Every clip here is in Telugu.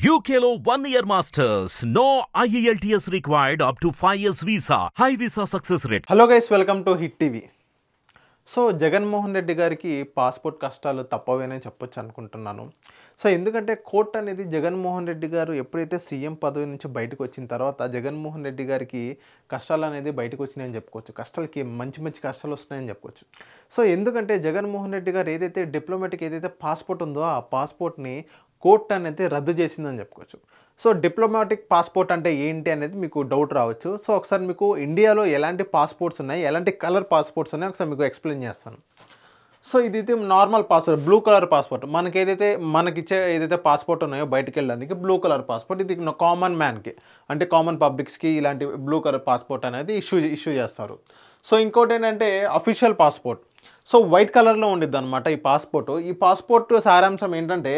UKLO 1 year masters. No IELTS required up to 5 years visa. High visa success rate. Hello guys, welcome to hit TV. So Jaganmohan Reddy గారికి పాస్పోర్ట్ కష్టాలు తప్పవేనని చెప్పొచ్చు అనుకుంటున్నాను. సో ఎందుకంటే కోర్టు అనేది జగన్మోహన్ రెడ్డి గారు ఎప్పుడైతే సీఎం పదవి నుంచి బయటకు వచ్చిన తర్వాత జగన్మోహన్ రెడ్డి గారికి కష్టాలు అనేది బయటకు వచ్చినాయని చెప్పుకోవచ్చు. కష్టాలకి మంచి కష్టాలు వస్తున్నాయని చెప్పుకోవచ్చు. సో ఎందుకంటే జగన్మోహన్ రెడ్డి గారు ఏదైతే డిప్లొమాటిక్ ఏదైతే పాస్పోర్ట్ ఉందో ఆ పాస్పోర్ట్ని కోర్టు అనేది రద్దు చేసిందని చెప్పుకోవచ్చు. సో డిప్లొమాటిక్ పాస్పోర్ట్ అంటే ఏంటి అనేది మీకు డౌట్ రావచ్చు. సో ఒకసారి మీకు ఇండియాలో ఎలాంటి పాస్పోర్ట్స్ ఉన్నాయి, ఎలాంటి కలర్ పాస్పోర్ట్స్ ఉన్నాయి ఒకసారి మీకు ఎక్స్ప్లెయిన్ చేస్తాను. సో ఇదైతే normal passport, blue colour passport. మనకిచ్చే ఏదైతే పాస్పోర్ట్ ఉన్నాయో బయటికి వెళ్ళడానికి బ్లూ కలర్ పాస్పోర్ట్. ఇది కామన్ మ్యాన్కి అంటే కామన్ పబ్లిక్స్కి ఇలాంటి బ్లూ కలర్ పాస్పోర్ట్ అనేది ఇష్యూ చేస్తారు. సో ఇంకోటి ఏంటంటే అఫీషియల్ పాస్పోర్ట్. సో వైట్ కలర్లో ఉండిద్ది అనమాట ఈ పాస్పోర్ట్. ఈ పాస్పోర్ట్ సారాంశం ఏంటంటే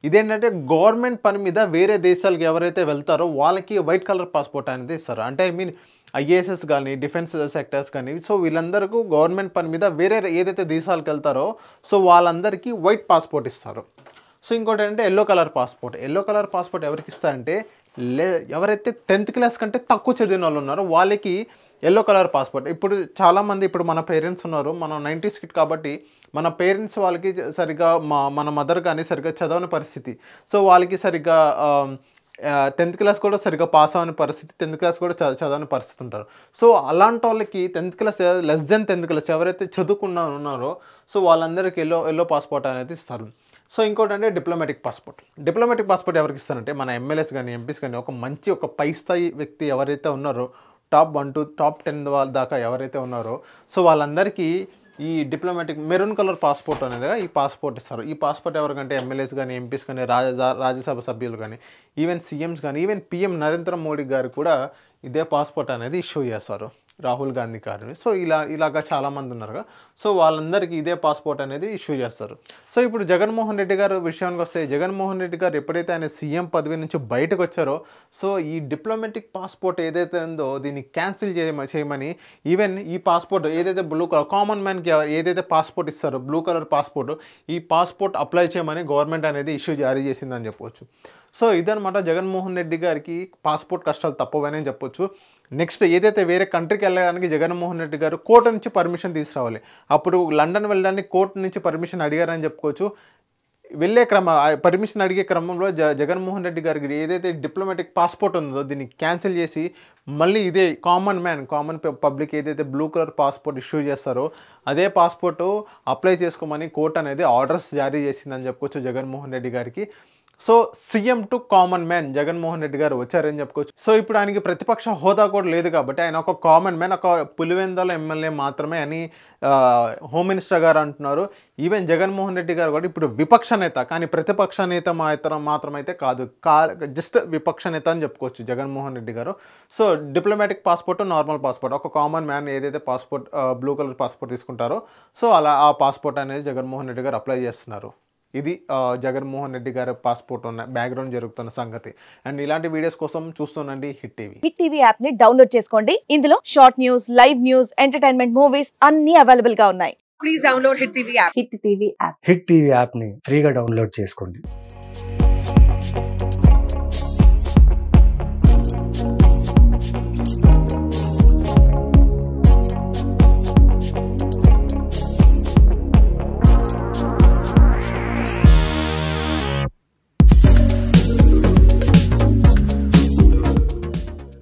ఇదేంటంటే గవర్నమెంట్ పని మీద వేరే దేశాలకు ఎవరైతే వెళ్తారో వాళ్ళకి వైట్ కలర్ పాస్పోర్ట్ అనేది ఇస్తారు. అంటే ఐ మీన్ ఐఏఎస్ఎస్ కానీ డిఫెన్స్ సెక్టర్స్ కానీ సో వీళ్ళందరికీ గవర్నమెంట్ పని మీద వేరే ఏదైతే దేశాలకు వెళ్తారో సో వాళ్ళందరికీ వైట్ పాస్పోర్ట్ ఇస్తారు. సో ఇంకోటి ఏంటంటే yellow colour passport. Yellow colour passport ఎవరికి ఇస్తారంటే ఎవరైతే 10th క్లాస్ కంటే తక్కువ చదివిన వాళ్ళు ఉన్నారో వాళ్ళకి ఎల్లో కలర్ పాస్పోర్ట్. ఇప్పుడు చాలామంది మన పేరెంట్స్ ఉన్నారు, మనం 90s కిడ్ కాబట్టి మన పేరెంట్స్ వాళ్ళకి సరిగ్గా మన మదర్ కానీ సరిగ్గా చదవని పరిస్థితి. సో వాళ్ళకి సరిగ్గా 10th క్లాస్ కూడా సరిగ్గా పాస్ అవ్వని పరిస్థితి, 10th క్లాస్ కూడా చదవని పరిస్థితి ఉంటారు. సో అలాంటి వాళ్ళకి 10th class less than 10th class ఎవరైతే ఉన్నారో సో వాళ్ళందరికీ ఎల్లో పాస్పోర్ట్ అనేది ఇస్తారు. సో ఇంకోటి అంటే డిప్లొమాటిక్ పాస్పోర్ట్. డిప్లొమాటిక్ పాస్పోర్ట్ ఎవరికి ఇస్తారంటే మన ఎమ్మెల్యేస్ కానీ ఎంపీస్ కానీ ఒక పై స్థాయి వ్యక్తి ఎవరైతే ఉన్నారో టాప్ 1 to టాప్ 10 వాళ్ళ దాకా ఎవరైతే ఉన్నారో సో వాళ్ళందరికీ ఈ డిప్లొమాటిక్ మెరూన్ కలర్ పాస్పోర్ట్ అనేది ఈ పాస్పోర్ట్ ఇస్తారు. ఈ పాస్పోర్ట్ ఎవరికంటే ఎమ్మెల్యేస్ కానీ ఎంపీస్ కానీ రాజ్యసభ సభ్యులు కానీ ఈవెన్ సీఎంస్ కానీ ఈవెన్ పీఎం నరేంద్ర మోడీ గారు కూడా ఇదే పాస్పోర్ట్ అనేది ఇష్యూ చేస్తారు, రాహుల్ గాంధీ గారిని. సో ఇలాగా చాలామంది ఉన్నారు. సో వాళ్ళందరికీ ఇదే పాస్పోర్ట్ అనేది ఇష్యూ చేస్తారు. సో ఇప్పుడు జగన్మోహన్ రెడ్డి గారు విషయానికి వస్తే జగన్మోహన్ రెడ్డి గారు ఎప్పుడైతే ఆయన సీఎం పదవి నుంచి బయటకు వచ్చారో సో ఈ డిప్లొమాటిక్ పాస్పోర్ట్ ఏదైతే ఉందో దీన్ని క్యాన్సిల్ చేయమని ఈవెన్ ఈ పాస్పోర్ట్ ఏదైతే బ్లూ కలర్ కామన్ మ్యాన్కి ఏదైతే పాస్పోర్ట్ ఇస్తారో బ్లూ కలర్ పాస్పోర్ట్ ఈ పాస్పోర్ట్ అప్లై చేయమని గవర్నమెంట్ అనేది ఇష్యూ జారీ చేసిందని చెప్పవచ్చు. సో ఇదనమాట జగన్మోహన్ రెడ్డి గారికి పాస్పోర్ట్ కష్టాలు తప్పవని చెప్పొచ్చు. నెక్స్ట్ ఏదైతే వేరే కంట్రీకి వెళ్ళడానికి జగన్మోహన్ రెడ్డి గారు కోర్టు నుంచి పర్మిషన్ తీసుకురావాలి. అప్పుడు లండన్ వెళ్ళడానికి కోర్టు నుంచి పర్మిషన్ అడిగారని చెప్పుకోవచ్చు. పర్మిషన్ అడిగే క్రమంలో జగన్మోహన్ రెడ్డి గారికి ఏదైతే డిప్లొమాటిక్ పాస్పోర్ట్ ఉందో దీన్ని క్యాన్సిల్ చేసి మళ్ళీ ఇదే కామన్ పబ్లిక్ ఏదైతే బ్లూ కలర్ పాస్పోర్ట్ ఇష్యూ చేస్తారో అదే పాస్పోర్టు అప్లై చేసుకోమని కోర్టు అనేది ఆర్డర్స్ జారీ చేసిందని చెప్పుకోవచ్చు జగన్మోహన్ రెడ్డి గారికి. So CM to common man Jaganmohan Reddy గారు వచ్చారని చెప్పుకోవచ్చు. సో ఇప్పుడు ఆయనకి ప్రతిపక్ష హోదా కూడా లేదు కాబట్టి ఆయన ఒక కామన్ మ్యాన్, ఒక పులివెందుల ఎమ్మెల్యే మాత్రమే అని హోమ్ మినిస్టర్ గారు అంటున్నారు. ఈవెన్ జగన్మోహన్ రెడ్డి గారు కూడా ఇప్పుడు విపక్ష నేత, కానీ ప్రతిపక్ష నేత మాత్రమైతే కాదు, జస్ట్ విపక్ష నేత అని చెప్పుకోవచ్చు జగన్మోహన్ రెడ్డి గారు. So diplomatic passport, normal passport, ఒక కామన్ మ్యాన్ ఏదైతే పాస్పోర్ట్ బ్లూ కలర్ పాస్పోర్ట్ తీసుకుంటారో సో అలా ఆ పాస్పోర్ట్ అనేది జగన్మోహన్ రెడ్డి గారు అప్లై చేస్తున్నారు. ఇది జగన్మోహన్ రెడ్డి గారి పాస్పోర్ట్ ఉన్న బ్యాక్గ్రౌండ్ జరుగుతున్న సంగతి. అండ్ ఇలాంటి వీడియోస్ కోసం చూస్తుండండి hit TV. Hit TV app ని డౌన్లోడ్ చేసుకోండి. ఇందులో short news, live news, entertainment movies అన్ని అవైలబుల్ గా ఉన్నాయి. Please download hit TV app. Hit TV app hit TV app ని ఫ్రీగా డౌన్లోడ్ చేసుకోండి.